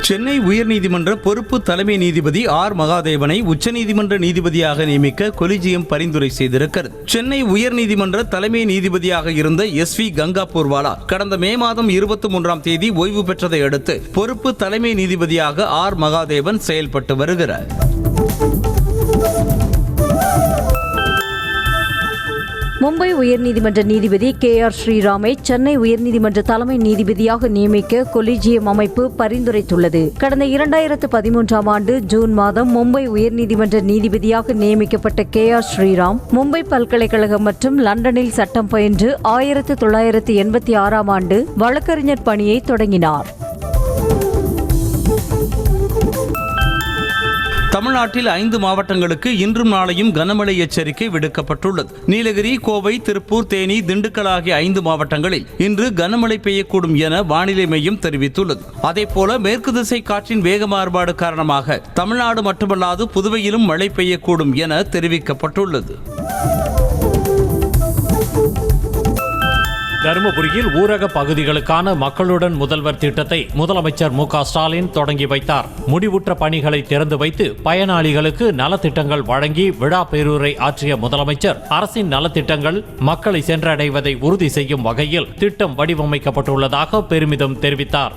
சென்னை உயர்நீதிமன்ற பொறுப்பு தலைமை நீதிபதி ஆர் மகாதேவனை உச்சநீதிமன்ற நீதிபதியாக நியமிக்க கொலிஜியம் பரிந்துரை செய்திருக்கிறது. சென்னை உயர்நீதிமன்ற தலைமை நீதிபதியாக இருந்த SV கங்கா பூர்வாலா கடந்த மே மாதம் 23ஆம் தேதி ஓய்வு பெற்றதை அடுத்து பொறுப்பு தலைமை நீதிபதியாக ஆர் மகாதேவன் செயல்பட்டு வருகிறார். மும்பை உயர்நீதிமன்ற நீதிபதி KR ஸ்ரீராமை சென்னை உயர்நீதிமன்ற தலைமை நீதிபதியாக நியமிக்க கொலிஜியம் அமைப்பு பரிந்துரைத்துள்ளது. கடந்த 2013ஆம் ஆண்டு ஜூன் மாதம் மும்பை உயர்நீதிமன்ற நீதிபதியாக நியமிக்கப்பட்ட KR ஸ்ரீராம் மும்பை பல்கலைக்கழகம் மற்றும் லண்டனில் சட்டம் பயின்று 1986ஆம் ஆண்டு வழக்கறிஞர் பணியை தொடங்கினார். தமிழ்நாட்டில் 5 மாவட்டங்களுக்கு இன்றும் நாளையும் கனமழை எச்சரிக்கை விடுக்கப்பட்டுள்ளது. நீலகிரி, கோவை, திருப்பூர், தேனி, திண்டுக்கல் ஆகிய 5 மாவட்டங்களில் இன்று கனமழை பெய்யக்கூடும் என வானிலை மையம் தெரிவித்துள்ளது. அதேபோல மேற்கு திசை காற்றின் வேக மாறுபாடு காரணமாக தமிழ்நாடு மட்டுமல்லாது புதுவையிலும் மழை பெய்யக்கூடும் என தெரிவிக்கப்பட்டுள்ளது. தருமபுரியில் ஊரக பகுதிகளுக்கான மக்களுடன் முதல்வர் திட்டத்தை முதலமைச்சர் மு க ஸ்டாலின் தொடங்கி வைத்தார். முடிவுற்ற பணிகளை திறந்து வைத்து பயனாளிகளுக்கு நலத்திட்டங்கள் வழங்கி விழா பேரூரை ஆற்றிய முதலமைச்சர் அரசின் நலத்திட்டங்கள் மக்களை சென்றடைவதை உறுதி செய்யும் வகையில் திட்டம் வடிவமைக்கப்பட்டுள்ளதாக பெருமிதம் தெரிவித்தார்.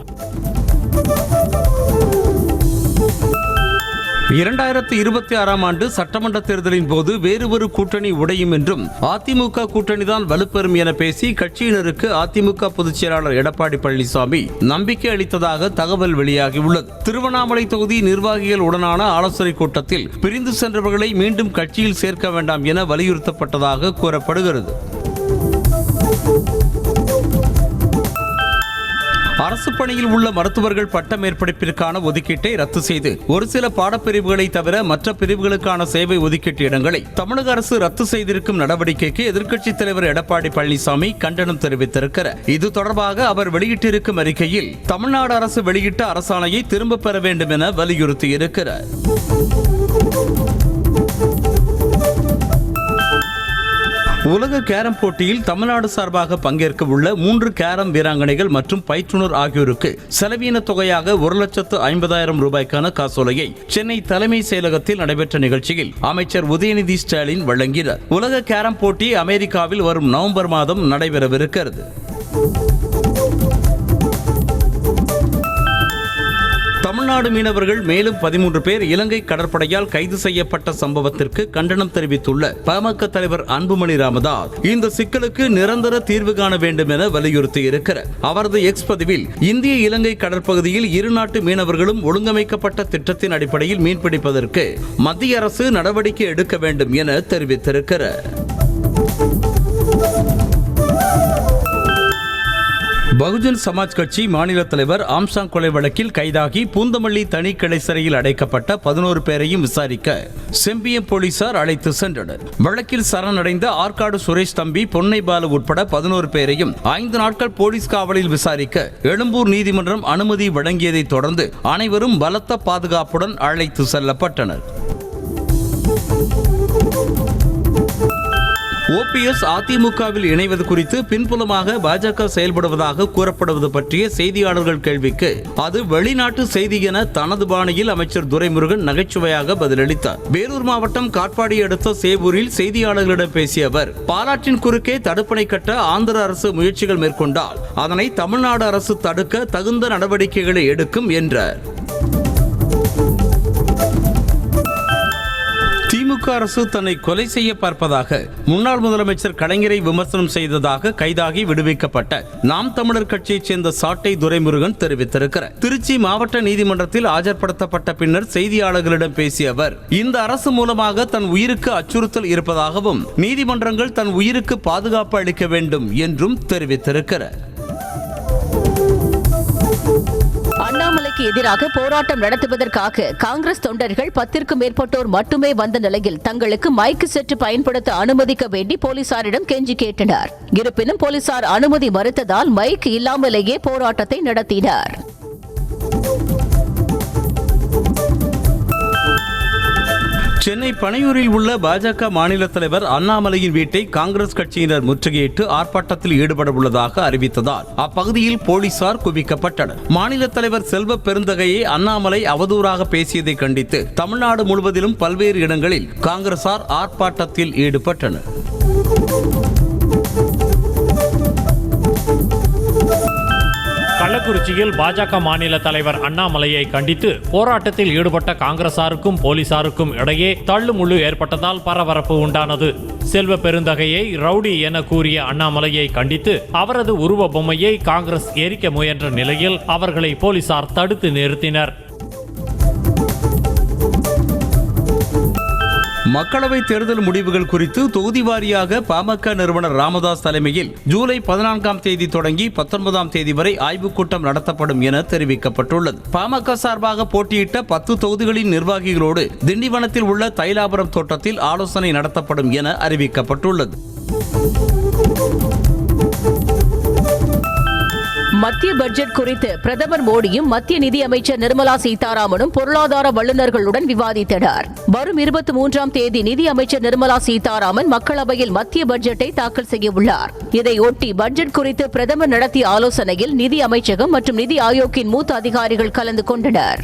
2026ஆம் ஆண்டு சட்டமன்ற தேர்தலின் போது வேறு ஒரு கூட்டணி உடையும் என்றும் அதிமுக கூட்டணிதான் வலுப்பெறும் என பேசி கட்சியினருக்கு அதிமுக பொதுச் செயலாளர் எடப்பாடி பழனிசாமி நம்பிக்கை அளித்ததாக தகவல் வெளியாகியுள்ளது. திருவண்ணாமலை தொகுதி நிர்வாகிகள் உடனான ஆலோசனைக் கூட்டத்தில் பிரிந்து சென்றவர்களை மீண்டும் கட்சியில் சேர்க்க வேண்டாம் என வலியுறுத்தப்பட்டதாக கூறப்படுகிறது. அரசு பணியில் உள்ள மருத்துவர்கள் பட்ட மேற்படிப்பிற்கான ஒதுக்கீட்டை ரத்து செய்து ஒரு சில பாடப்பிரிவுகளை தவிர மற்ற பிரிவுகளுக்கான சேவை ஒதுக்கீட்டு இடங்களை தமிழக அரசு ரத்து செய்திருக்கும் நடவடிக்கைக்கு எதிர்க்கட்சித் தலைவர் எடப்பாடி பழனிசாமி கண்டனம் தெரிவித்திருக்கிறார். இது தொடர்பாக அவர் வெளியிட்டிருக்கும் அறிக்கையில் தமிழ்நாடு அரசு வெளியிட்ட அரசாணையை திரும்பப் பெற வேண்டும் என வலியுறுத்தியிருக்கிறார். உலக கேரம் போட்டியில் தமிழ்நாடு சார்பாக பங்கேற்க உள்ள 3 கேரம் வீராங்கனைகள் மற்றும் பயிற்றுனர் ஆகியோருக்கு செலவீன தொகையாக 1,50,000 ரூபாய்க்கான காசோலையை சென்னை தலைமை செயலகத்தில் நடைபெற்ற நிகழ்ச்சியில் அமைச்சர் உதயநிதி ஸ்டாலின் வழங்கினார். உலக கேரம் போட்டி அமெரிக்காவில் வரும் நவம்பர் மாதம் நடைபெறவிருக்கிறது. தமிழ்நாடு மீனவர்கள் மேலும் 13 பேர் இலங்கை கடற்படையால் கைது செய்யப்பட்ட சம்பவத்திற்கு கண்டனம் தெரிவித்துள்ள பாமக தலைவர் அன்புமணி ராமதாஸ் இந்த சிக்கலுக்கு நிரந்தர தீர்வு காண வேண்டும் என வலியுறுத்தியிருக்கிறார். அவரது எக்ஸ் பதிவில் இந்திய இலங்கை கடற்பகுதியில் இரு நாட்டு மீனவர்களும் ஒழுங்கமைக்கப்பட்ட திட்டத்தின் அடிப்படையில் மீன்பிடிப்பதற்கு மத்திய அரசு நடவடிக்கை எடுக்க வேண்டும் என தெரிவித்திருக்கிறார். பகுஜன் சமாஜ் கட்சி மாநில தலைவர் ஆம்சாங் கொலை வழக்கில் கைதாகி பூந்தமல்லி தனி கிளை சிறையில் அடைக்கப்பட்ட 11 பேரையும் விசாரிக்க செம்பியம் போலீசார் அழைத்து சென்றனர். வழக்கில் சரணடைந்த ஆற்காடு சுரேஷ் தம்பி, பொன்னை பாலு உட்பட 11 பேரையும் 5 நாட்கள் போலீஸ் காவலில் விசாரிக்க எழும்பூர் நீதிமன்றம் அனுமதி வழங்கியதை தொடர்ந்து அனைவரும் பலத்த பாதுகாப்புடன் அழைத்து செல்லப்பட்டனர். OPS அதிமுகவில் இணைவது குறித்து பின்புலமாக பாஜக செயல்படுவதாக கூறப்படுவது பற்றிய செய்தியாளர்கள் கேள்விக்கு அது வெளிநாட்டு செய்தி என தனது பாணியில் அமைச்சர் துரைமுருகன் நகைச்சுவையாக பதிலளித்தார். வேலூர் மாவட்டம் காட்பாடி அடுத்த சேவூரில் செய்தியாளர்களிடம் பேசிய அவர், பாலாற்றின் குறுக்கே தடுப்பணை கட்ட ஆந்திர அரசு முயற்சிகள் மேற்கொண்டால் அதனை தமிழ்நாடு அரசு தடுக்க தகுந்த நடவடிக்கைகளை எடுக்கும் என்றார். திமுக அரசு தன்னை கொலை செய்ய பார்ப்பதாக முன்னாள் முதலமைச்சர் கலைஞரை விமர்சனம் செய்ததாக கைதாகி விடுவிக்கப்பட்ட நாம் தமிழர் கட்சியைச் சேர்ந்த சாட்டை துரைமுருகன் தெரிவித்திருக்கிறார். திருச்சி மாவட்ட நீதிமன்றத்தில் ஆஜர்படுத்தப்பட்ட பின்னர் செய்தியாளர்களிடம் பேசிய அவர், இந்த அரசு மூலமாக தன் உயிருக்கு அச்சுறுத்தல் இருப்பதாகவும் நீதிமன்றங்கள் தன் உயிருக்கு பாதுகாப்பு அளிக்க வேண்டும் என்றும் தெரிவித்திருக்கிறார். அண்ணாமலைக்கு எதிராக போராட்டம் நடத்துவதற்காக காங்கிரஸ் தொண்டர்கள் 10க்கும் மேற்பட்டோர் மட்டுமே வந்த நிலையில் தங்களுக்கு மைக்கு செட்டு பயன்படுத்த அனுமதிக்க வேண்டி போலீசாரிடம் கெஞ்சி கேட்டனர். இருப்பினும் போலீசார் அனுமதி மறுத்ததால் மைக் இல்லாமலேயே போராட்டத்தை நடத்தினர். சென்னை பனையூரில் உள்ள பாஜக மாநில தலைவர் அண்ணாமலையின் வீட்டை காங்கிரஸ் கட்சியினர் முற்றுகையிட்டு ஆர்ப்பாட்டத்தில் ஈடுபட உள்ளதாக அறிவித்ததால் அப்பகுதியில் போலீசார் குவிக்கப்பட்டனர். மாநில தலைவர் செல்வ பெருந்தகையை அண்ணாமலை அவதூறாக பேசியதை கண்டித்து தமிழ்நாடு முழுவதிலும் பல்வேறு இடங்களில் காங்கிரசார் ஆர்ப்பாட்டத்தில் ஈடுபட்டனர். கள்ளக்குறிச்சியில் பாஜக மாநில தலைவர் அண்ணாமலையை கண்டித்து போராட்டத்தில் ஈடுபட்ட காங்கிரசாருக்கும் போலீசாருக்கும் இடையே தள்ளுமுள்ளு ஏற்பட்டதால் பரபரப்பு உண்டானது. செல்வ பெருந்தகையை ரவுடி என கூறிய அண்ணாமலையை கண்டித்து அவரது உருவ பொம்மையை காங்கிரஸ் எரிக்க முயன்ற நிலையில் அவர்களை போலீசார் தடுத்து நிறுத்தினர். மக்களவைத் தேர்தல் முடிவுகள் குறித்து தொகுதி வாரியாக பாமக நிறுவனர் ராமதாஸ் தலைமையில் ஜூலை 14ஆம் தேதி தொடங்கி 19ஆம் தேதி வரை ஆய்வுக் கூட்டம் நடத்தப்படும் என தெரிவிக்கப்பட்டுள்ளது. பாமக சார்பாக போட்டியிட்ட 10 தொகுதிகளின் நிர்வாகிகளோடு திண்டிவனத்தில் உள்ள தைலாபுரம் தோட்டத்தில் ஆலோசனை நடத்தப்படும் என அறிவிக்கப்பட்டுள்ளது. மத்திய பட்ஜெட் குறித்து பிரதமர் மோடியும் மத்திய நிதியமைச்சர் நிர்மலா சீதாராமனும் பொருளாதார வல்லுநர்களுடன் விவாதித்தனர். வரும் 23ஆம் தேதி நிதியமைச்சர் நிர்மலா சீதாராமன் மக்களவையில் மத்திய பட்ஜெட்டை தாக்கல் செய்ய உள்ளார். இதையொட்டி பட்ஜெட் குறித்து பிரதமர் நடத்திய ஆலோசனையில் நிதி அமைச்சகம் மற்றும் நிதி ஆயோக்கின் மூத்த அதிகாரிகள் கலந்து கொண்டனர்.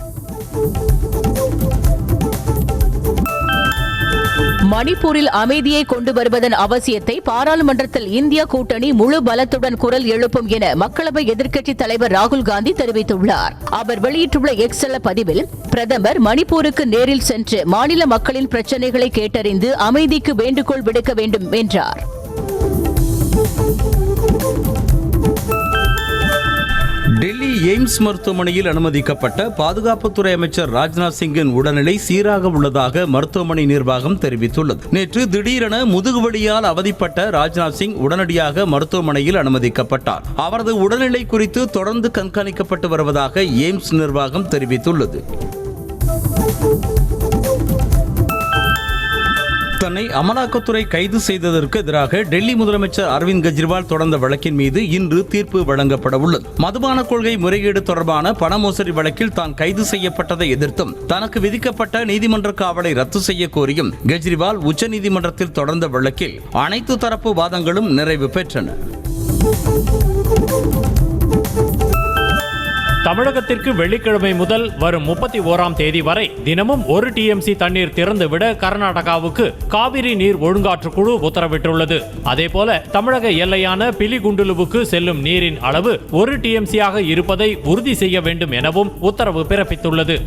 மணிப்பூரில் அமைதியை கொண்டு வருவதன் அவசியத்தை பாராளுமன்றத்தில் இந்திய கூட்டணி முழு பலத்துடன் குரல் எழுப்பும் என மக்களவை எதிர்க்கட்சித் தலைவர் ராகுல் காந்தி தெரிவித்துள்ளார். அவர் வெளியிட்டுள்ள எக்ஸ் பதிவில் பிரதமர் மணிப்பூருக்கு நேரில் சென்று மாநில மக்களின் பிரச்சினைகளை கேட்டறிந்து அமைதிக்கு வேண்டுகோள் விடுக்க வேண்டும் என்றார். டெல்லி எய்ம்ஸ் மருத்துவமனையில் அனுமதிக்கப்பட்ட பாதுகாப்புத்துறை அமைச்சர் ராஜ்நாத் சிங்கின் உடல்நிலை சீராக உள்ளதாக மருத்துவமனை நிர்வாகம் தெரிவித்துள்ளது. நேற்று திடீரென முதுகுவலியால் அவதிப்பட்ட ராஜ்நாத் சிங் உடனடியாக மருத்துவமனையில் அனுமதிக்கப்பட்டார். அவரது உடல்நிலை குறித்து தொடர்ந்து கண்காணிக்கப்பட்டு வருவதாக எய்ம்ஸ் நிர்வாகம் தெரிவித்துள்ளது. தன்னை அமலாக்கத்துறை கைது செய்ததற்கு எதிராக டெல்லி முதலமைச்சர் அரவிந்த் கெஜ்ரிவால் தொடர்ந்த வழக்கின் மீது இன்று தீர்ப்பு வழங்கப்பட உள்ளது. மதுபான கொள்கை முறைகேடு தொடர்பான பண மோசடி வழக்கில் தான் கைது செய்யப்பட்டதை எதிர்த்தும் தனக்கு விதிக்கப்பட்ட நீதிமன்ற காவலை ரத்து செய்ய கோரியும் கெஜ்ரிவால் உச்சநீதிமன்றத்தில் தொடர்ந்த வழக்கில் அனைத்து தரப்பு வாதங்களும் நிறைவு பெற்றன. தமிழகத்திற்கு வெள்ளிக்கிழமை முதல் வரும் 31ஆம் தேதி வரை தினமும் 1 TMC தண்ணீர் திறந்துவிட கர்நாடகாவுக்கு காவிரி நீர் ஒழுங்காற்று குழு உத்தரவிட்டுள்ளது. அதேபோல தமிழக எல்லையான பிலிகுண்டுலுவுக்கு செல்லும் நீரின் அளவு 1 TMC ஆக இருப்பதை உறுதி செய்ய வேண்டும் எனவும் உத்தரவு பிறப்பித்துள்ளது.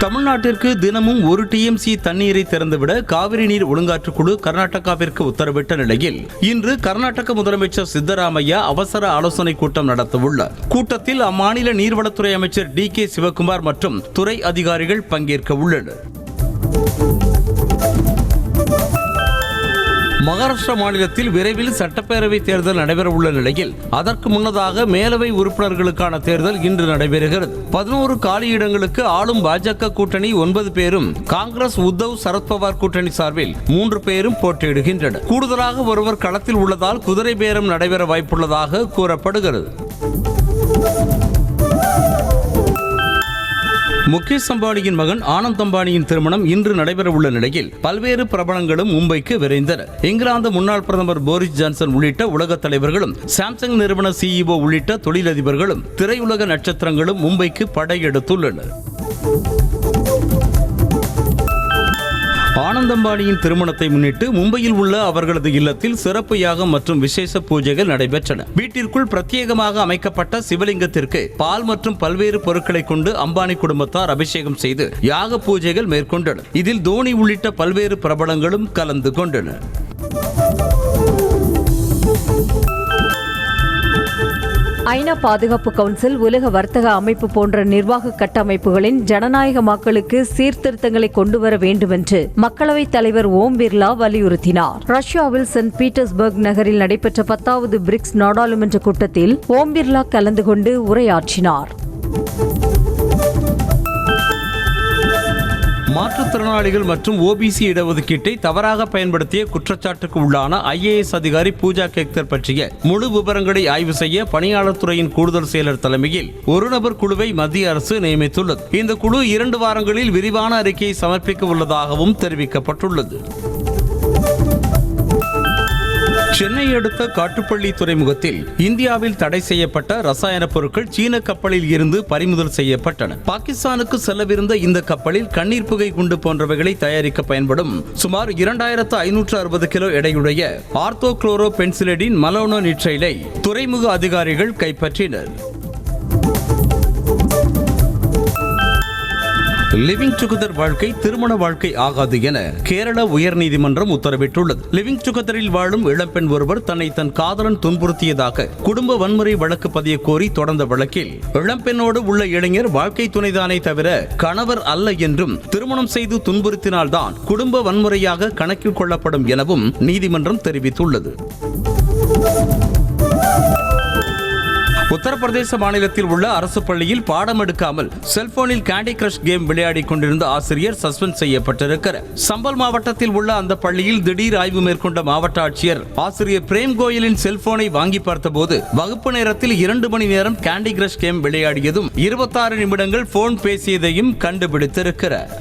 தமிழ்நாட்டிற்கு தினமும் 1 TMC தண்ணீரை திறந்துவிட காவிரி நீர் ஒழுங்காற்றுக்குழு கர்நாடகாவிற்கு உத்தரவிட்ட நிலையில் இன்று கர்நாடக முதலமைச்சர் சித்தராமையா அவசர ஆலோசனை கூட்டம் நடத்தவுள்ளார். கூட்டத்தில் அம்மாநில நீர்வளத்துறை அமைச்சர் DK சிவகுமார் மற்றும் துறை அதிகாரிகள் பங்கேற்க உள்ளனர். மகாராஷ்டிரா மாநிலத்தில் விரைவில் சட்டப்பேரவை தேர்தல் நடைபெறவுள்ள நிலையில் அதற்கு முன்னதாக மேலவை உறுப்பினர்களுக்கான தேர்தல் இன்று நடைபெறுகிறது. 11 காலியிடங்களுக்கு ஆளும் பாஜக கூட்டணி 9 பேரும், காங்கிரஸ் உத்தவ் சரத்பவார் கூட்டணி சார்பில் 3 பேரும் போட்டியிடுகின்றனர். கூடுதலாக ஒருவர் களத்தில் உள்ளதால் குதிரை பேரம் நடைபெற வாய்ப்புள்ளதாக கூறப்படுகிறது. முகேஷ் அம்பானியின் மகன் ஆனந்த் அம்பானியின் திருமணம் இன்று நடைபெறவுள்ள நிலையில் பல்வேறு பிரபலங்களும் மும்பைக்கு விரைந்தனர். இங்கிலாந்து முன்னாள் பிரதமர் போரிஸ் ஜான்சன் உள்ளிட்ட உலக தலைவர்களும், சாம்சங் நிறுவன CEO உள்ளிட்ட தொழிலதிபர்களும், திரையுலக நட்சத்திரங்களும் மும்பைக்கு படையெடுத்துள்ளனர். ஆனந்த் அம்பானியின் திருமணத்தை முன்னிட்டு மும்பையில் உள்ள அவர்களது இல்லத்தில் சிறப்பு யாகம் மற்றும் விசேஷ பூஜைகள் நடைபெற்றன. வீட்டிற்குள் பிரத்யேகமாக அமைக்கப்பட்ட சிவலிங்கத்திற்கு பால் மற்றும் பல்வேறு பொருட்களை கொண்டு அம்பானி குடும்பத்தார் அபிஷேகம் செய்து யாக பூஜைகள் மேற்கொண்டனர். இதில் தோனி உள்ளிட்ட பல்வேறு பிரபலங்களும் கலந்து கொண்டனர். ஐநா பாதுகாப்பு கவுன்சில், உலக வர்த்தக அமைப்பு போன்ற நிர்வாக கட்டமைப்புகளின் ஜனநாயக மக்களுக்கு சீர்திருத்தங்களை கொண்டுவர வேண்டும் என்று மக்களவைத் தலைவர் ஓம் பிர்லா வலியுறுத்தினார். ரஷ்யாவில் சென்ட் பீட்டர்ஸ்பர்க் நகரில் நடைபெற்ற 10வது பிரிக்ஸ் நாடாளுமன்ற கூட்டத்தில் ஓம் பிர்லா கலந்து கொண்டு உரையாற்றினார். மாற்றுத் மாற்றுத்திறனாளிகள் மற்றும் ஓபிசி இடஒதுக்கீட்டை தவறாக பயன்படுத்திய குற்றச்சாட்டுக்கு உள்ளான IAS அதிகாரி பூஜா கேக்தர் பற்றிய முழு விவரங்களை ஆய்வு செய்ய பணியாளர் துறையின் கூடுதல் செயலர் தலைமையில் ஒரு நபர் குழுவை மத்திய அரசு நியமித்துள்ளது. இந்த குழு 2 வாரங்களில் விரிவான அறிக்கையை சமர்ப்பிக்க உள்ளதாகவும் தெரிவிக்கப்பட்டுள்ளது. சென்னை அடுத்த காட்டுப்பள்ளி துறைமுகத்தில் இந்தியாவில் தடை செய்யப்பட்ட ரசாயன பொருட்கள் சீன கப்பலில் இருந்து பறிமுதல் செய்யப்பட்டன. பாகிஸ்தானுக்கு செல்லவிருந்த இந்த கப்பலில் கண்ணீர் புகை குண்டு போன்றவைகளை தயாரிக்க பயன்படும் சுமார் 2560 கிலோ எடையுடைய ஆர்த்தோ குளோரோ பென்சிலிடின் மலோனோ நிட்ரைலை துறைமுக அதிகாரிகள் கைப்பற்றினர். லிவிங் டுகெதர் வாழ்க்கை திருமண வாழ்க்கை ஆகாது என கேரள உயர்நீதிமன்றம் உத்தரவிட்டுள்ளது. லிவிங் டுகெதரில் வாழும் இளம்பெண் ஒருவர் தன்னை தன் காதலன் துன்புறுத்தியதாக குடும்ப வன்முறை வழக்கு பதிய கோரி தொடர்ந்த வழக்கில் இளம்பெண்ணோடு உள்ள இளைஞர் வாழ்க்கை துணைதானே தவிர கணவர் அல்ல என்றும் திருமணம் செய்து துன்புறுத்தினால்தான் குடும்ப வன்முறையாக கணக்கில் கொள்ளப்படும் எனவும் நீதிமன்றம் தெரிவித்துள்ளது. உத்தரப்பிரதேச மாநிலத்தில் உள்ள அரசு பள்ளியில் பாடம் எடுக்காமல் செல்போனில் கேண்டி கிரஷ் கேம் விளையாடிக் கொண்டிருந்த ஆசிரியர் சஸ்பெண்ட் செய்யப்பட்டிருக்கிறார். சம்பல் மாவட்டத்தில் உள்ள அந்த பள்ளியில் திடீர் ஆய்வு மேற்கொண்ட மாவட்ட ஆட்சியர் ஆசிரியர் பிரேம் கோயலின் செல்போனை வாங்கி பார்த்தபோது வகுப்பு நேரத்தில் 2 மணி நேரம் கேண்டி கிரஷ் கேம் விளையாடியதும் 26 நிமிடங்கள் போன் பேசியதையும் கண்டுபிடித்திருக்கிறார்.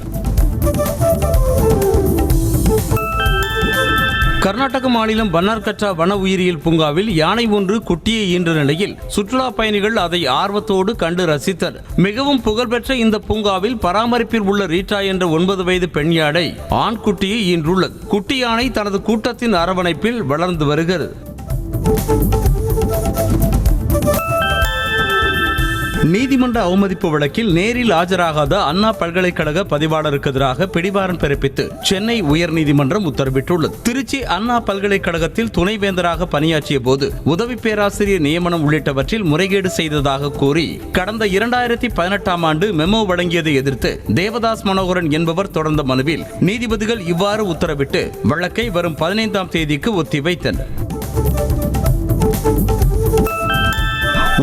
கர்நாடக மாநிலம் பன்னார்கட்டா வன உயிரியல் பூங்காவில் யானை ஒன்று குட்டியை ஈன்ற நிலையில் சுற்றுலா பயணிகள் அதை ஆர்வத்தோடு கண்டு ரசித்தனர். மிகவும் புகழ்பெற்ற இந்த பூங்காவில் பராமரிப்பில் உள்ள ரீட்டா என்ற 9 வயது பெண் யானை ஆண் குட்டியை ஈன்றுள்ளது. குட்டி யானை தனது கூட்டத்தின் அரவணைப்பில் வளர்ந்து வருகிறது. நீதிமன்ற அவமதிப்பு வழக்கில் நேரில் ஆஜராகாத அண்ணா பல்கலைக்கழக பதிவாளருக்கு எதிராக பிடிவாரண்ட் பிறப்பித்து சென்னை உயர்நீதிமன்றம் உத்தரவிட்டுள்ளது. திருச்சி அண்ணா பல்கலைக்கழகத்தில் துணைவேந்தராக பணியாற்றிய போது உதவி பேராசிரியர் நியமனம் உள்ளிட்டவற்றில் முறைகேடு செய்ததாக கூறி கடந்த 2018ஆம் ஆண்டு மெமோ வழங்கியதை எதிர்த்து தேவதாஸ் மனோகரன் என்பவர் தொடர்ந்த மனுவில் நீதிபதிகள் இவ்வாறு உத்தரவிட்டு வழக்கை வரும் 15ஆம் தேதிக்கு ஒத்திவைத்தனர்.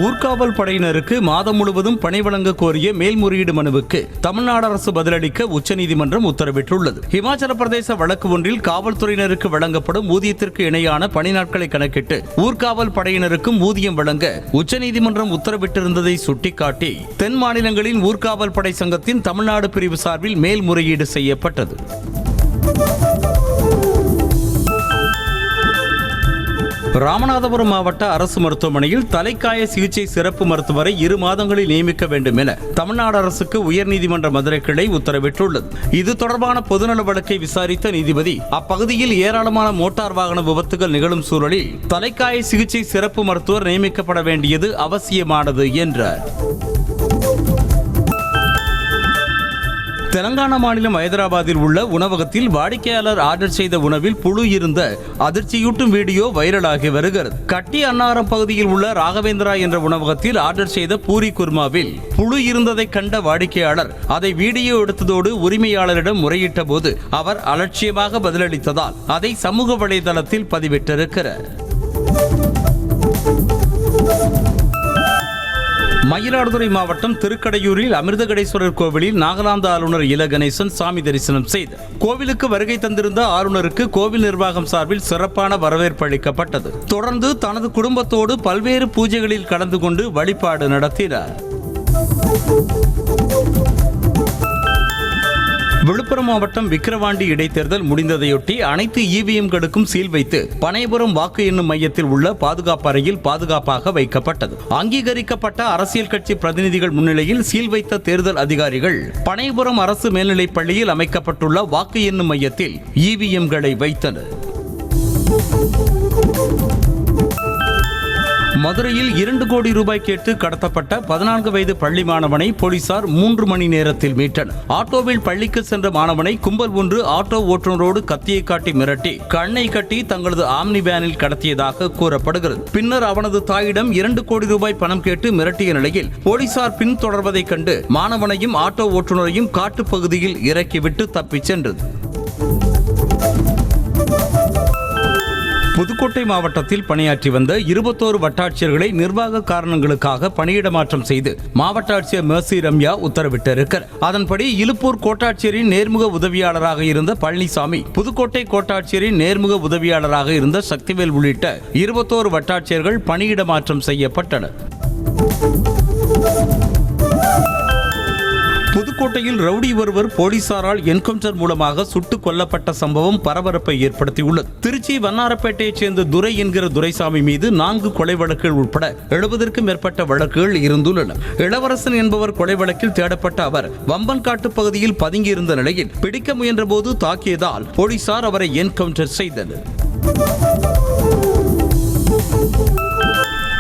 ஊர்காவல் படையினருக்கு மாதம் முழுவதும் பணி வழங்க கோரிய மேல்முறையீடு மனுவுக்கு தமிழ்நாடு அரசு பதிலளிக்க உச்சநீதிமன்றம் உத்தரவிட்டுள்ளது. இமாச்சல பிரதேச வழக்கு ஒன்றில் காவல்துறையினருக்கு வழங்கப்படும் ஊதியத்திற்கு இணையான பணி நாட்களை கணக்கிட்டு ஊர்காவல் படையினருக்கும் ஊதியம் வழங்க உச்சநீதிமன்றம் உத்தரவிட்டிருந்ததை சுட்டிக்காட்டி தென் மாநிலங்களின் ஊர்காவல் படை சங்கத்தின் தமிழ்நாடு பிரிவு சார்பில் மேல்முறையீடு செய்யப்பட்டது. ராமநாதபுரம் மாவட்ட அரசு மருத்துவமனையில் தலைக்காய சிகிச்சை சிறப்பு மருத்துவரை 2 மாதங்களில் நியமிக்க வேண்டும் என தமிழ்நாடு அரசுக்கு உயர்நீதிமன்ற மதுரை கிளை உத்தரவிட்டுள்ளது. இது தொடர்பான பொதுநல வழக்கை விசாரித்த நீதிபதி அப்பகுதியில் ஏராளமான மோட்டார் வாகன விபத்துகள் நிகழும் சூழலில் தலைக்காய சிகிச்சை சிறப்பு மருத்துவர் நியமிக்கப்பட வேண்டியது அவசியமானது என்றார். தெலங்கானா மாநிலம் ஹைதராபாத்தில் உள்ள உணவகத்தில் வாடிக்கையாளர் ஆர்டர் செய்த உணவில் புழு இருந்த அதிர்ச்சியூட்டும் வீடியோ வைரலாகி வருகிறது. கட்டி அன்னாரம் பகுதியில் உள்ள ராகவேந்திரா என்ற உணவகத்தில் ஆர்டர் செய்த பூரி குர்மாவில் புழு இருந்ததை கண்ட வாடிக்கையாளர் அதை வீடியோ எடுத்ததோடு உரிமையாளரிடம் முறையிட்ட போது அவர் அலட்சியமாக பதிலளித்ததால் அதை சமூக வலைதளத்தில் பதிவிட்டிருக்கிறார். மயிலாடுதுறை மாவட்டம் திருக்கடையூரில் அமிர்தகடேஸ்வரர் கோவிலில் நாகாலாந்து ஆளுநர் இல கணேசன் சாமி தரிசனம் செய்தார். கோவிலுக்கு வருகை தந்திருந்த ஆளுநருக்கு கோவில் நிர்வாகம் சார்பில் சிறப்பான வரவேற்பு அளிக்கப்பட்டது. தொடர்ந்து தனது குடும்பத்தோடு பல்வேறு பூஜைகளில் கலந்து கொண்டு வழிபாடு நடத்தினார். விழுப்புரம் மாவட்டம் விக்கிரவாண்டி இடைத்தேர்தல் முடிந்ததையொட்டி அனைத்து இவிஎம்களுக்கும் சீல் வைத்து பனையபுரம் வாக்கு எண்ணும் மையத்தில் உள்ள பாதுகாப்பு அறையில் பாதுகாப்பாக வைக்கப்பட்டது. அங்கீகரிக்கப்பட்ட அரசியல் கட்சி பிரதிநிதிகள் முன்னிலையில் சீல் வைத்த தேர்தல் அதிகாரிகள் பனையபுரம் அரசு மேல்நிலைப் பள்ளியில் அமைக்கப்பட்டுள்ள வாக்கு எண்ணும் மையத்தில் இவிஎம்களை வைத்தனர். மதுரையில் 2 கோடி ரூபாய் கேட்டு கடத்தப்பட்ட 14 வயது பள்ளி மாணவனை போலீசார் 3 மணி நேரத்தில் மீட்டனர். ஆட்டோவில் பள்ளிக்கு சென்ற மாணவனை கும்பல் ஒன்று ஆட்டோ ஓட்டுநரோடு கத்தியை காட்டி மிரட்டி கண்ணை கட்டி தங்களது ஆம்னி வேனில் கடத்தியதாக கூறப்படுகிறது. பின்னர் அவனது தாயிடம் 2 கோடி ரூபாய் பணம் கேட்டு மிரட்டிய நிலையில் போலீசார் பின்தொடர்வதைக் கண்டு மாணவனையும் ஆட்டோ ஓட்டுநரையும் காட்டுப்பகுதியில் இறக்கிவிட்டு தப்பிச் சென்றது. புதுக்கோட்டை மாவட்டத்தில் பணியாற்றி வந்த 21 வட்டாட்சியர்களை நிர்வாக காரணங்களுக்காக பணியிட மாற்றம் செய்து மாவட்ட ஆட்சியர் மெர்சி ரம்யா உத்தரவிட்டிருக்கிறார். அதன்படி இலுப்பூர் கோட்டாட்சியரின் நேர்முக உதவியாளராக இருந்த பழனிசாமி, புதுக்கோட்டை கோட்டாட்சியரின் நேர்முக உதவியாளராக இருந்த சக்திவேல் உள்ளிட்ட 21 வட்டாட்சியர்கள் பணியிட மாற்றம் செய்யப்பட்டனர். புதுக்கோட்டையில் ரவுடி ஒருவர் போலீசாரால் என்கவுண்டர் மூலமாக சுட்டுக் கொல்லப்பட்ட சம்பவம் பரபரப்பை ஏற்படுத்தியுள்ளது. திருச்சி வண்ணாரப்பேட்டையைச் சேர்ந்த துரை என்கிற துரைசாமி மீது 4 கொலை வழக்குகள் உட்பட 70க்கும் மேற்பட்ட வழக்குகள் இருந்துள்ளன. இளவரசன் என்பவர் கொலை வழக்கில் தேடப்பட்ட அவர் வம்பன்காட்டு பகுதியில் பதுங்கியிருந்த நிலையில் பிடிக்க முயன்றபோது தாக்கியதால் போலீசார் அவரை என்கவுண்டர் செய்தனர்.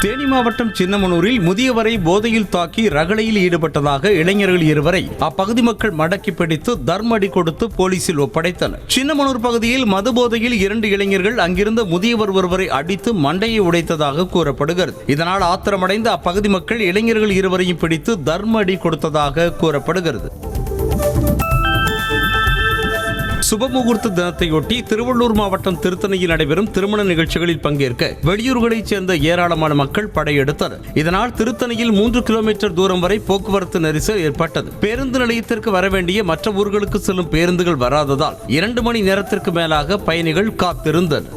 தேனி மாவட்டம் சின்னமனூரில் முதியவரை போதையில் தாக்கி ரகளையில் ஈடுபட்டதாக இளைஞர்கள் 2 அப்பகுதி மக்கள் மடக்கி பிடித்து தர்மடி கொடுத்து போலீசில் ஒப்படைத்தனர். சின்னமனூர் பகுதியில் மது போதையில் 2 இளைஞர்கள் அங்கிருந்த முதியவர் ஒருவரை அடித்து மண்டையை உடைத்ததாக கூறப்படுகிறது. இதனால் ஆத்திரமடைந்த அப்பகுதி மக்கள் இளைஞர்கள் 2 பிடித்து தர்மடி கொடுத்ததாக கூறப்படுகிறது. சுபமுகூர்த்த தினத்தையொட்டி திருவள்ளூர் மாவட்டம் திருத்தணியில் நடைபெறும் திருமண நிகழ்ச்சிகளில் பங்கேற்க வெளியூர்களைச் சேர்ந்த ஏராளமான மக்கள் படையெடுத்தனர். இதனால் திருத்தணியில் 3 கிலோமீட்டர் தூரம் வரை போக்குவரத்து நெரிசல் ஏற்பட்டது. பேருந்து நிலையத்திற்கு வரவேண்டிய மற்ற ஊர்களுக்கு செல்லும் பேருந்துகள் வராததால் 2 மணி நேரத்திற்கு மேலாக பயணிகள் காத்திருந்தனர்.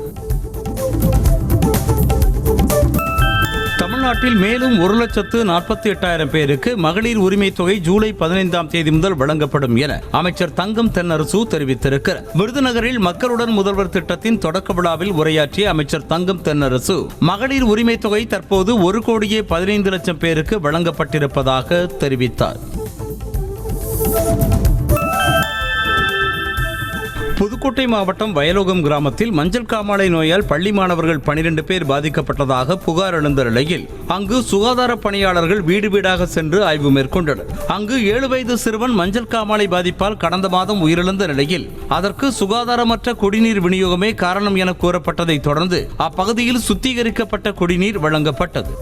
தமிழ்நாட்டில் மேலும் 1,48,000 பேருக்கு மகளிர் உரிமை தொகை ஜூலை 15ஆம் தேதி முதல் வழங்கப்படும் என அமைச்சர் தங்கம் தென்னரசு தெரிவித்திருக்கிறார். விருதுநகரில் மக்களுடன் முதல்வர் திட்டத்தின் தொடக்க விழாவில் உரையாற்றிய அமைச்சர் தங்கம் தென்னரசு மகளிர் உரிமை தொகை தற்போது 1,15,00,000 பேருக்கு வழங்கப்பட்டிருப்பதாக தெரிவித்தார். புதுக்கோட்டை மாவட்டம் வயலோகம் கிராமத்தில் மஞ்சள் காமாலை நோயால் பள்ளி மாணவர்கள் 12 பேர் பாதிக்கப்பட்டதாக புகார் எழுந்த நிலையில் அங்கு சுகாதார பணியாளர்கள் வீடு வீடாக சென்று ஆய்வு மேற்கொண்டனர். அங்கு 7 வயது சிறுவன் மஞ்சள் காமாலை பாதிப்பால் கடந்த மாதம் உயிரிழந்த நிலையில் அதற்கு சுகாதாரமற்ற குடிநீர் விநியோகமே காரணம் என கூறப்பட்டதை தொடர்ந்து அப்பகுதியில் சுத்திகரிக்கப்பட்ட குடிநீர் வழங்கப்பட்டது.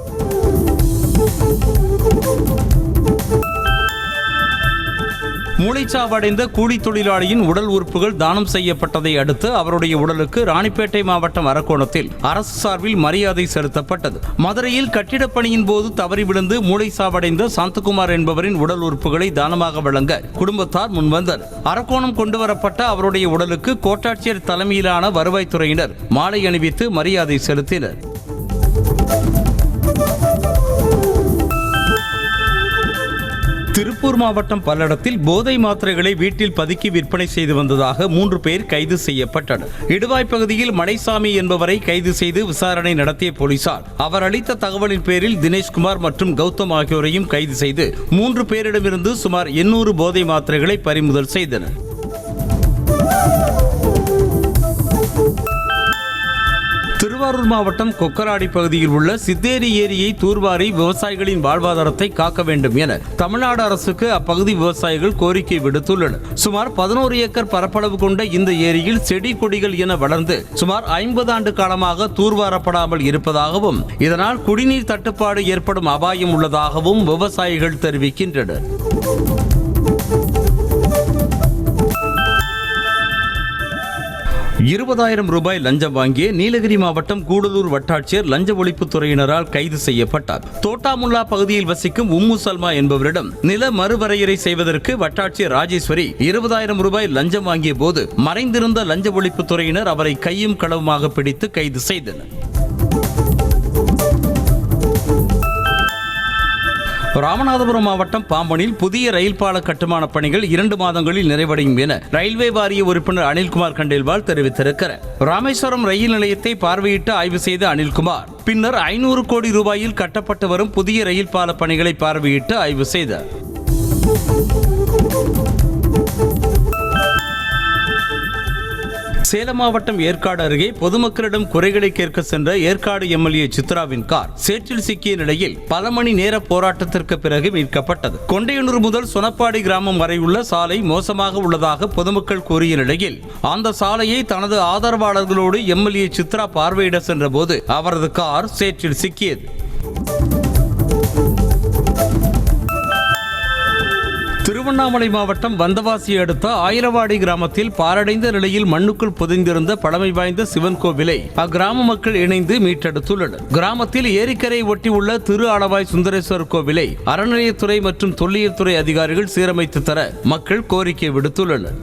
மூளைச்சாவடைந்த கூலி தொழிலாளியின் உடல் உறுப்புகள் தானம் செய்யப்பட்டதை அடுத்து அவருடைய உடலுக்கு ராணிப்பேட்டை மாவட்டம் அரக்கோணத்தில் அரசு சார்பில் மரியாதை செலுத்தப்பட்டது. மதுரையில் கட்டிடப் பணியின் போது தவறி விழுந்து மூளைச்சாவடைந்த சாந்தகுமார் என்பவரின் உடல் உறுப்புகளை தானமாக வழங்க குடும்பத்தார் முன்வந்தனர். அரக்கோணம் கொண்டுவரப்பட்ட அவருடைய உடலுக்கு கோட்டாட்சியர் தலைமையிலான வருவாய்த்துறையினர் மாலை அணிவித்து மரியாதை செலுத்தினர். திருப்பூர் மாவட்டம் பல்லடத்தில் போதை மாத்திரைகளை வீட்டில் பதுக்கி விற்பனை செய்து வந்ததாக 3 பேர் கைது செய்யப்பட்டனர். இடுவாய் பகுதியில் மலைசாமி என்பவரை கைது செய்து விசாரணை நடத்திய போலீசார் அவர் அளித்த தகவலின் பேரில் தினேஷ்குமார் மற்றும் கௌதம் ஆகியோரையும் கைது செய்து 3 பேரிடமிருந்து சுமார் 800 போதை மாத்திரைகளை பறிமுதல் செய்தனர். திருவாரூர் மாவட்டம் கொக்கராடி பகுதியில் உள்ள சித்தேரி ஏரியை தூர்வாரி விவசாயிகளின் வாழ்வாதாரத்தை காக்க வேண்டும் என தமிழ்நாடு அரசுக்கு அப்பகுதி விவசாயிகள் கோரிக்கை விடுத்துள்ளனர். சுமார் 11 ஏக்கர் பரப்பளவு கொண்ட இந்த ஏரியில் செடி கொடிகள் என வளர்ந்து சுமார் 50 ஆண்டு காலமாக தூர்வாரப்படாமல் இருப்பதாகவும் இதனால் குடிநீர் தட்டுப்பாடு ஏற்படும் அபாயம் உள்ளதாகவும் விவசாயிகள் தெரிவிக்கின்றனர். ₹20,000 லஞ்சம் வாங்கிய நீலகிரி மாவட்டம் கூடலூர் வட்டாட்சியர் லஞ்ச ஒழிப்புத்துறையினரால் கைது செய்யப்பட்டார். தோட்டாமுல்லா பகுதியில் வசிக்கும் உம்மு சல்மா என்பவரிடம் நில மறுவரையறை செய்வதற்கு வட்டாட்சியர் ராஜேஸ்வரி ₹20,000 லஞ்சம் வாங்கிய போது மறைந்திருந்த லஞ்ச ஒழிப்புத்துறையினர் அவரை கையும் களவுமாக பிடித்து கைது செய்தனர். ராமநாதபுரம் மாவட்டம் பாம்பனில் புதிய ரயில் பால கட்டுமான பணிகள் 2 மாதங்களில் நிறைவடையும் என ரயில்வே வாரிய உறுப்பினர் அனில்குமார் கண்டேல்வால் தெரிவித்திருக்கிறார். ராமேஸ்வரம் ரயில் நிலையத்தை பார்வையிட்டு ஆய்வு செய்த அனில்குமார் பின்னர் 500 கோடி ரூபாயில் கட்டப்பட்டு வரும் புதிய ரயில் பால பணிகளை பார்வையிட்டு ஆய்வு செய்தார். சேலம் மாவட்டம் ஏற்காடு அருகே பொதுமக்களிடம் குறைகளை கேட்க சென்ற ஏற்காடு எம்எல்ஏ சித்ராவின் கார் சேற்றில் சிக்கிய நிலையில் பல மணி நேர போராட்டத்திற்கு பிறகு மீட்கப்பட்டது. கொண்டையனூர் முதல் சொனப்பாடி கிராமம் வரை உள்ள சாலை மோசமாக உள்ளதாக பொதுமக்கள் கூறிய நிலையில் அந்த சாலையை தனது ஆதரவாளர்களோடு எம்எல்ஏ சித்ரா பார்வையிட சென்றபோது அவரது கார் சேற்றில் சிக்கியது. திருவண்ணாமலை மாவட்டம் வந்தவாசி அடுத்த ஆயிரவாடி கிராமத்தில் பாழடைந்த நிலையில் மண்ணுக்குள் புதைந்திருந்த பழமை வாய்ந்த சிவன் கோவிலை அக்கிராம மக்கள் இணைந்து மீட்டெடுத்துள்ளனர். கிராமத்தில் ஏரிக்கரை ஒட்டி உள்ள திரு அளவாய் சுந்தரேஸ்வரர் கோவிலை அறநிலையத்துறை மற்றும் தொல்லியல் துறை அதிகாரிகள் சீரமைத்து தர மக்கள் கோரிக்கை விடுத்துள்ளனர்.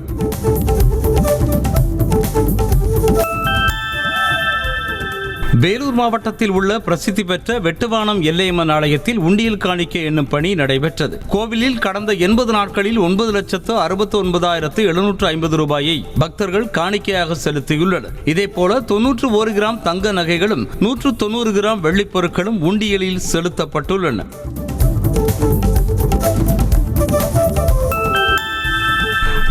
வேலூர் மாவட்டத்தில் உள்ள பிரசித்தி பெற்ற வெட்டுவானம் எல்லையம்மன் ஆலயத்தில் உண்டியல் காணிக்கை என்னும் பணி நடைபெற்றது. கோவிலில் கடந்த 80 நாட்களில் 9,69,750 ரூபாயை பக்தர்கள் காணிக்கையாக செலுத்தியுள்ளனர். இதேபோல 91 கிராம் தங்க நகைகளும் 190 கிராம் வெள்ளிப் பொருட்களும் உண்டியலில் செலுத்தப்பட்டுள்ளன.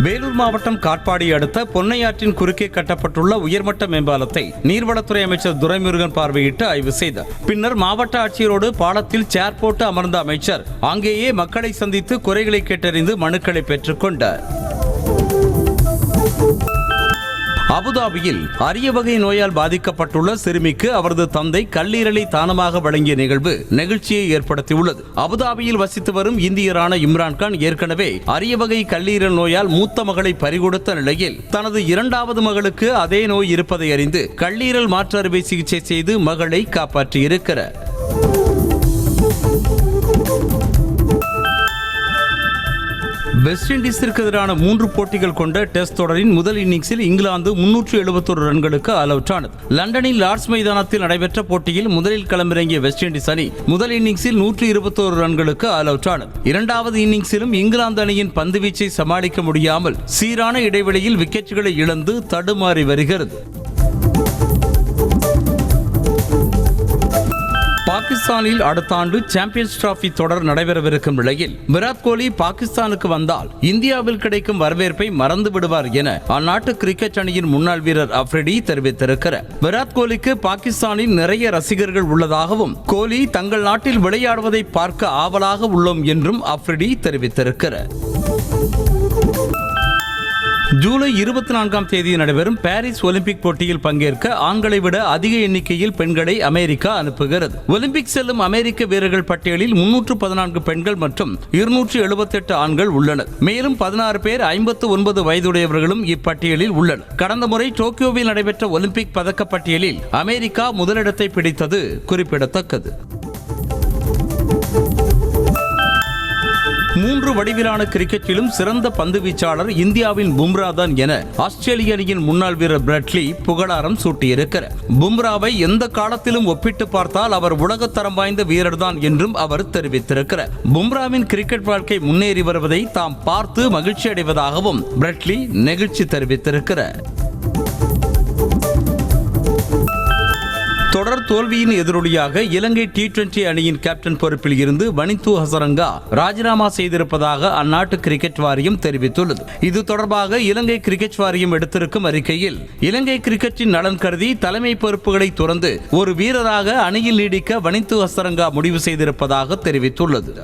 வேலூர் மாவட்டம் காட்பாடி அடுத்த பொன்னையாற்றின் குறுக்கே கட்டப்பட்டுள்ள உயர்மட்ட மேம்பாலத்தை நீர்வளத்துறை அமைச்சர் துரைமுருகன் பார்வையிட்டு ஆய்வு செய்தார். பின்னர் மாவட்ட ஆட்சியரோடு பாலத்தில் சேர் போட்டு அமர்ந்த அமைச்சர் அங்கேயே மக்களை சந்தித்து குறைகளை கேட்டறிந்து மனுக்களை பெற்றுக் கொண்டார். அபுதாபியில் அரிய வகை நோயால் பாதிக்கப்பட்டுள்ள சிறுமிக்கு அவரது தந்தை கல்லீரலை தானமாக வழங்கிய நிகழ்வு நெகிழ்ச்சியை ஏற்படுத்தியுள்ளது. அபுதாபியில் வசித்து வரும் இந்தியரான இம்ரான்கான் ஏற்கனவே அரிய வகை கல்லீரல் நோயால் மூத்த மகளை பறிகொடுத்த நிலையில் தனது 2வது மகளுக்கு அதே நோய் இருப்பதை அறிந்து கல்லீரல் மாற்று அறுவை சிகிச்சை செய்து மகளை காப்பாற்றியிருக்கிறார். வெஸ்ட் இண்டீஸிற்கு எதிரான 3 போட்டிகள் கொண்ட டெஸ்ட் தொடரின் முதல் இன்னிங்ஸில் இங்கிலாந்து 371 ரன்களுக்கு ஆல் அவுட் ஆனது. லண்டனில் லார்ட்ஸ் மைதானத்தில் நடைபெற்ற போட்டியில் முதலில் களமிறங்கிய வெஸ்ட் இண்டீஸ் அணி முதல் இன்னிங்ஸில் 121 ரன்களுக்கு ஆல் அவுட் ஆனது. 2வது இன்னிங்ஸிலும் இங்கிலாந்து அணியின் பந்துவீச்சை சமாளிக்க முடியாமல் சீரான இடைவெளியில் விக்கெட்டுகளை இழந்து தடுமாறி வருகிறது. பாகிஸ்தானில் அடுத்த ஆண்டு சாம்பியன்ஸ் டிராபி தொடர் நடைபெறவிருக்கும் நிலையில் விராட் கோலி பாகிஸ்தானுக்கு வந்தால் இந்தியாவில் கிடைக்கும் வரவேற்பை மறந்து விடுவார் என அந்நாட்டு கிரிக்கெட் அணியின் முன்னாள் வீரர் அஃப்ரிடி தெரிவித்திருக்கிறார். விராட் கோலிக்கு பாகிஸ்தானில் நிறைய ரசிகர்கள் உள்ளதாகவும் கோலி தங்கள் நாட்டில் விளையாடுவதை பார்க்க ஆவலாக உள்ளோம் என்றும் அஃப்ரிடி தெரிவித்திருக்கிறார். ஜூலை 24ஆம் தேதி நடைபெறும் பாரிஸ் ஒலிம்பிக் போட்டியில் பங்கேற்க ஆண்களை விட அதிக எண்ணிக்கையில் பெண்களை அமெரிக்கா அனுப்புகிறது. ஒலிம்பிக் செல்லும் அமெரிக்க வீரர்கள் பட்டியலில் 314 பெண்கள் மற்றும் 278 ஆண்கள் உள்ளனர். மேலும் 16 பேர் 59 வயதுடையவர்களும் இப்பட்டியலில் உள்ளனர். கடந்த முறை டோக்கியோவில் நடைபெற்ற ஒலிம்பிக் பதக்க பட்டியலில் அமெரிக்கா முதலிடத்தை பிடித்தது குறிப்பிடத்தக்கது. 3 வடிவிலான கிரிக்கெட்டிலும் சிறந்த பந்து வீச்சாளர் இந்தியாவின் பும்ரா தான் என ஆஸ்திரேலிய அணியின் முன்னாள் வீரர் பிரெட்லி புகழாரம் சூட்டியிருக்கிறார். பும்ராவை எந்த காலத்திலும் ஒப்பிட்டு பார்த்தால் அவர் உலகத்தரம் வாய்ந்த வீரர் தான் என்றும் அவர் தெரிவித்திருக்கிறார். பும்ராவின் கிரிக்கெட் வாழ்க்கை முன்னேறி வருவதை தாம் பார்த்து மகிழ்ச்சி அடைவதாகவும் பிரெட்லி நெகிழ்ச்சி தெரிவித்திருக்கிறார். தொடர் தோல்வியின் எதிரொலியாக இலங்கை T20 அணியின் கேப்டன் பொறுப்பில் இருந்து வனிந்து ஹசரங்கா ராஜினாமா செய்திருப்பதாக அந்நாட்டு கிரிக்கெட் வாரியம் தெரிவித்துள்ளது. இது தொடர்பாக இலங்கை கிரிக்கெட் வாரியம் எடுத்திருக்கும் அறிக்கையில் இலங்கை கிரிக்கெட்டின் நலன் கருதி தலைமை பொறுப்புகளை துறந்து ஒரு வீரராக அணியில் நீடிக்க வனிந்து ஹசரங்கா முடிவு செய்திருப்பதாக தெரிவித்துள்ளது.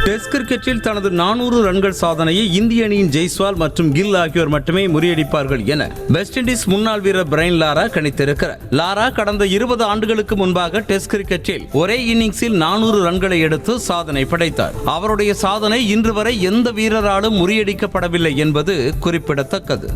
டெஸ்ட் கிரிக்கெட்டில் தனது 400 ரன்கள் சாதனையை இந்திய அணியின் ஜெய்ஸ்வால் மற்றும் கில் ஆகியோர் மட்டுமே முறியடிப்பார்கள் என வெஸ்ட் இண்டீஸ் முன்னாள் வீரர் பிரைன் லாரா கணித்திருக்கிறார். லாரா கடந்த 20 ஆண்டுகளுக்கு முன்பாக டெஸ்ட் கிரிக்கெட்டில் ஒரே இன்னிங்ஸில் 400 ரன்களை எடுத்து சாதனை படைத்தார். அவருடைய சாதனை இன்று வரை எந்த வீரராலும் முறியடிக்கப்படவில்லை என்பது குறிப்பிடத்தக்கது.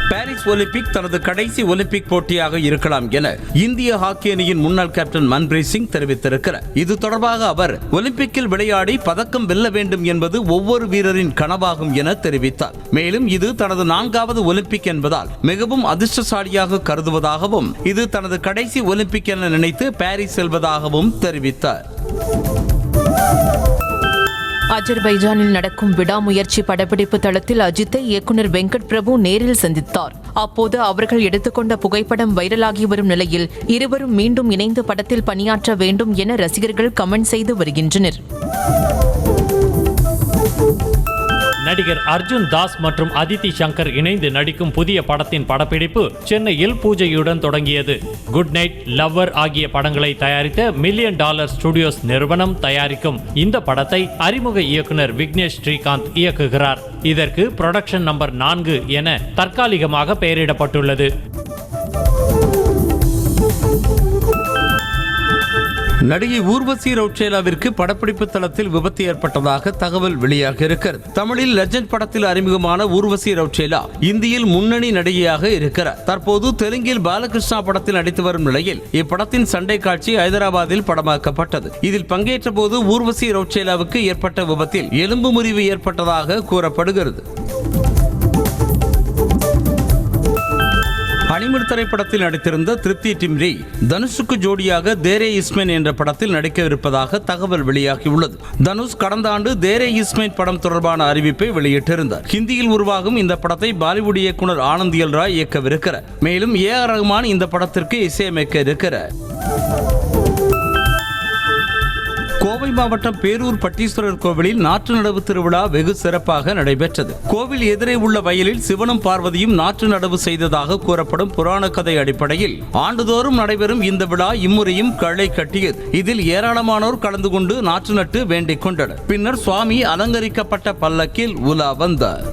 பாரிஸ் ஒலிம்பிக் தனது கடைசி ஒலிம்பிக் போட்டியாக இருக்கலாம் என இந்திய ஹாக்கி அணியின் முன்னாள் கேப்டன் மன்பிரீத் சிங் தெரிவித்திருக்கிறார். இது தொடர்பாக அவர் ஒலிம்பிக்கில் விளையாடி பதக்கம் வெல்ல வேண்டும் என்பது ஒவ்வொரு வீரரின் கனவாகும் என தெரிவித்தார். மேலும் இது தனது 4வது ஒலிம்பிக் என்பதால் மிகவும் அதிர்ஷ்டசாலியாக கருதுவதாகவும் இது தனது கடைசி ஒலிம்பிக் என நினைத்து பாரிஸ் செல்வதாகவும் தெரிவித்தார். அஜர்பைஜானில் நடக்கும் விடாமுயற்சி படப்பிடிப்பு தளத்தில் அஜித்தை இயக்குனர் வெங்கட் பிரபு நேரில் சந்தித்தார். அப்போது அவர்கள் எடுத்துக்கொண்ட புகைப்படம் வைரலாகி வரும் நிலையில் இருவரும் மீண்டும் இணைந்து படத்தில் பணியாற்ற வேண்டும் என ரசிகர்கள் கமெண்ட் செய்து வருகின்றனர். நடிகர் அர்ஜுன் தாஸ் மற்றும் அதித்தி சங்கர் இணைந்து நடிக்கும் புதிய படத்தின் படப்பிடிப்பு சென்னையில் பூஜையுடன் தொடங்கியது. குட் நைட், லவ்வர் ஆகிய படங்களை தயாரித்த $1 மில்லியன் ஸ்டுடியோஸ் நிறுவனம் தயாரிக்கும் இந்த படத்தை அறிமுக இயக்குனர் விக்னேஷ் ஸ்ரீகாந்த் இயக்குகிறார். இதற்கு புரொடக்ஷன் நம்பர் 4 என தற்காலிகமாக பெயரிடப்பட்டுள்ளது. நடிகை ஊர்வசி ரவுச்சேலாவிற்கு படப்பிடிப்பு தளத்தில் விபத்து ஏற்பட்டதாக தகவல் வெளியாக இருக்கிறது. தமிழில் லெஜண்ட் படத்தில் அறிமுகமான ஊர்வசி ரவுச்சேலா இந்தியில் முன்னணி நடிகையாக இருக்கிறார். தற்போது தெலுங்கில் பாலகிருஷ்ணா படத்தில் நடித்து வரும் நிலையில் இப்படத்தின் சண்டை காட்சி ஹைதராபாத்தில் படமாக்கப்பட்டது. இதில் பங்கேற்ற போது ஊர்வசி ரவுச்சேலாவுக்கு ஏற்பட்ட விபத்தில் எலும்பு முறிவு ஏற்பட்டதாக கூறப்படுகிறது. ஹனிமூன் திரைப்படத்தில் நடித்திருந்த திருப்தி டிம்ரி தனுஷுக்கு ஜோடியாக தேரே இஸ்மேன் என்ற படத்தில் நடிக்கவிருப்பதாக தகவல் வெளியாகியுள்ளது. தனுஷ் கடந்த ஆண்டு தேரே இஸ்மேன் படம் தொடர்பான அறிவிப்பை வெளியிட்டிருந்தார். ஹிந்தியில் உருவாகும் இந்த படத்தை பாலிவுட் இயக்குனர் ஆனந்த் எல் ராய் இயக்கவிருக்கிறார். மேலும் ஏ.ஆர். ரஹ்மான் இந்த படத்திற்கு இசையமைக்க இருக்கிறார். கோவை மாவட்டம் பேரூர் பட்டீஸ்வரர் கோவிலில் நாற்று நடவு திருவிழா வெகு சிறப்பாக நடைபெற்றது. கோவில் எதிரே உள்ள வயலில் சிவனும் பார்வதியும் நாற்று நடவு செய்ததாக கூறப்படும் புராண கதை அடிப்படையில் ஆண்டுதோறும் நடைபெறும் இந்த விழா இம்முறையும் களை கட்டியது. இதில் ஏராளமானோர் கலந்து கொண்டு நாற்று நட்டு வேண்டிக் கொண்டனர். பின்னர் சுவாமி அலங்கரிக்கப்பட்ட பல்லக்கில் உலா வந்தார்.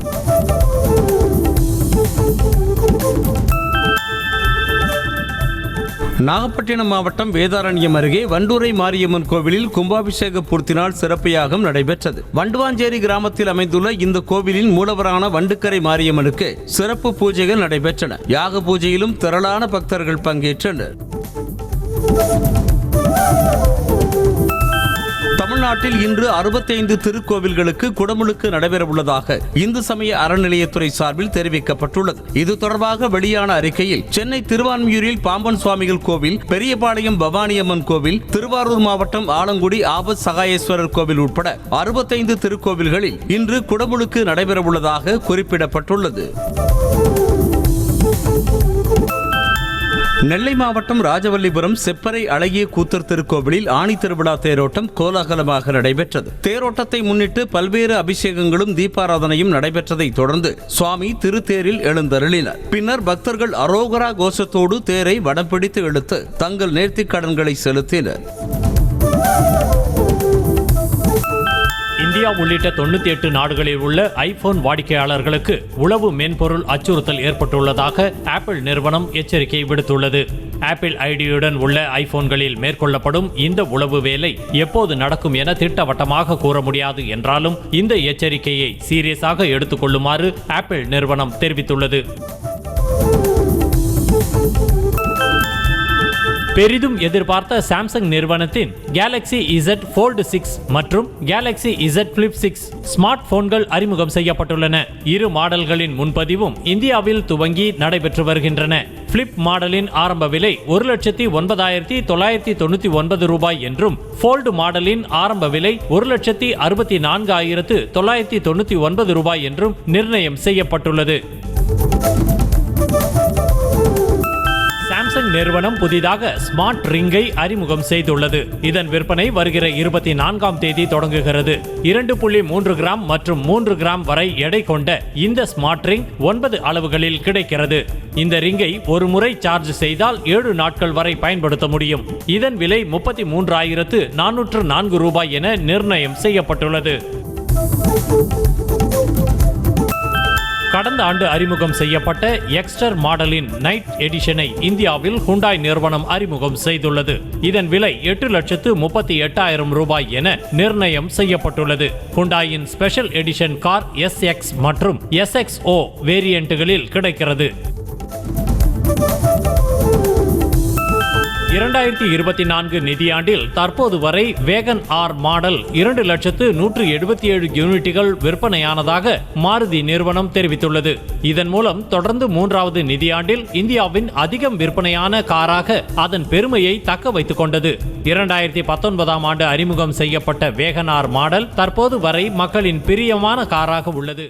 நாகப்பட்டினம் மாவட்டம் வேதாரண்யம் அருகே வண்டூரை மாரியம்மன் கோவிலில் கும்பாபிஷேக பூர்த்தி நாள் சிறப்பு யாகம் நடைபெற்றது. வண்டுவாஞ்சேரி கிராமத்தில் அமைந்துள்ள இந்த கோவிலின் மூலவரான வண்டுக்கரை மாரியம்மனுக்கு சிறப்பு பூஜைகள் நடைபெற்றன. யாக பூஜையிலும் திரளான பக்தர்கள் பங்கேற்றனர். தமிழ்நாட்டில் இன்று 65 திருக்கோவில்களுக்கு குடமுழுக்கு நடைபெறவுள்ளதாக இந்து சமய அறநிலையத்துறை சார்பில் தெரிவிக்கப்பட்டுள்ளது. இது தொடர்பாக வெளியான அறிக்கையில் சென்னை திருவான்மியூரில் பாம்பன் சுவாமிகள் கோவில், பெரியபாளையம் பவானியம்மன் கோவில், திருவாரூர் மாவட்டம் ஆலங்குடி ஆபத் சகாயேஸ்வரர் கோவில் உட்பட 65 திருக்கோவில்களில் இன்று குடமுழுக்கு நடைபெறவுள்ளதாக குறிப்பிடப்பட்டுள்ளது. நெல்லை மாவட்டம் ராஜவல்லிபுரம் செப்பரை அழகிய கூத்தர் திருக்கோவிலில் ஆணி திருவிழா தேரோட்டம் கோலாகலமாக நடைபெற்றது. தேரோட்டத்தை முன்னிட்டு பல்வேறு அபிஷேகங்களும் தீபாராதனையும் நடைபெற்றதை தொடர்ந்து சுவாமி திருத்தேரில் எழுந்தருளினார். பின்னர் பக்தர்கள் அரோகரா கோஷத்தோடு தேரை வடம் பிடித்து இழுத்து தங்கள் நேர்த்திக் கடன்களை செலுத்தினர். இந்தியா உள்ளிட்ட 98 நாடுகளில் உள்ள ஐபோன் வாடிக்கையாளர்களுக்கு உளவு மென்பொருள் அச்சுறுத்தல் ஏற்பட்டுள்ளதாக ஆப்பிள் நிறுவனம் எச்சரிக்கை விடுத்துள்ளது. ஆப்பிள் ஐடியுடன் உள்ள ஐபோன்களில் மேற்கொள்ளப்படும் இந்த உளவு வேலை எப்போது நடக்கும் என திட்டவட்டமாக கூற முடியாது என்றாலும் இந்த எச்சரிக்கையை சீரியஸாக எடுத்துக்கொள்ளுமாறு ஆப்பிள் நிறுவனம் தெரிவித்துள்ளது. பெரிதும் எதிர்பார்த்த சாம்சங் நிறுவனத்தின் கேலக்ஸி Z Fold 6 மற்றும் கேலக்ஸி Z Flip 6 ஸ்மார்ட் போன்கள் அறிமுகம் செய்யப்பட்டுள்ளன. இரு மாடல்களின் முன்பதிவும் இந்தியாவில் துவங்கி நடைபெற்று வருகின்றன. பிளிப் மாடலின் ஆரம்ப விலை 1,09,999 ரூபாய் என்றும், போல்டு மாடலின் ஆரம்ப விலை 1,64,999 ரூபாய் என்றும் நிர்ணயம் செய்யப்பட்டுள்ளது. சாம்சங் நிறுவனம் புதிதாக ஸ்மார்ட் ரிங்கை அறிமுகம் செய்துள்ளது. இதன் விற்பனை வருகிற 24ஆம் தேதி தொடங்குகிறது. 2.3 கிராம் மற்றும் 3 கிராம் வரை எடை கொண்ட இந்த ஸ்மார்ட் ரிங் 9 அளவுகளில் கிடைக்கிறது. இந்த ரிங்கை ஒரு முறை சார்ஜ் செய்தால் 7 நாட்கள் வரை பயன்படுத்த முடியும். இதன் விலை 33,404 ரூபாய் என நிர்ணயம் செய்யப்பட்டுள்ளது. கடந்த ஆண்டு அறிமுகம் செய்யப்பட்ட எக்ஸ்டர் மாடலின் நைட் எடிஷனை இந்தியாவில் ஹுண்டாய் நிறுவனம் அறிமுகம் செய்துள்ளது. இதன் விலை 8,38,000 ரூபாய் என நிர்ணயம் செய்யப்பட்டுள்ளது. ஹுண்டாயின் ஸ்பெஷல் எடிஷன் கார் SX மற்றும் SXO வேரியன்ட்டுகளில் கிடைக்கிறது. 2024 நிதியாண்டில் தற்போது வரை வேகன் ஆர் மாடல் 2,177 யூனிட்டுகள் விற்பனையானதாக மாருதி நிறுவனம் தெரிவித்துள்ளது. இதன் மூலம் தொடர்ந்து 3வது நிதியாண்டில் இந்தியாவின் அதிகம் விற்பனையான காராக அதன் பெருமையை தக்க வைத்துக் கொண்டது. 2019ஆம் ஆண்டு அறிமுகம் செய்யப்பட்ட வேகன் ஆர் மாடல் தற்போது வரை மக்களின் பிரியமான காராக உள்ளது.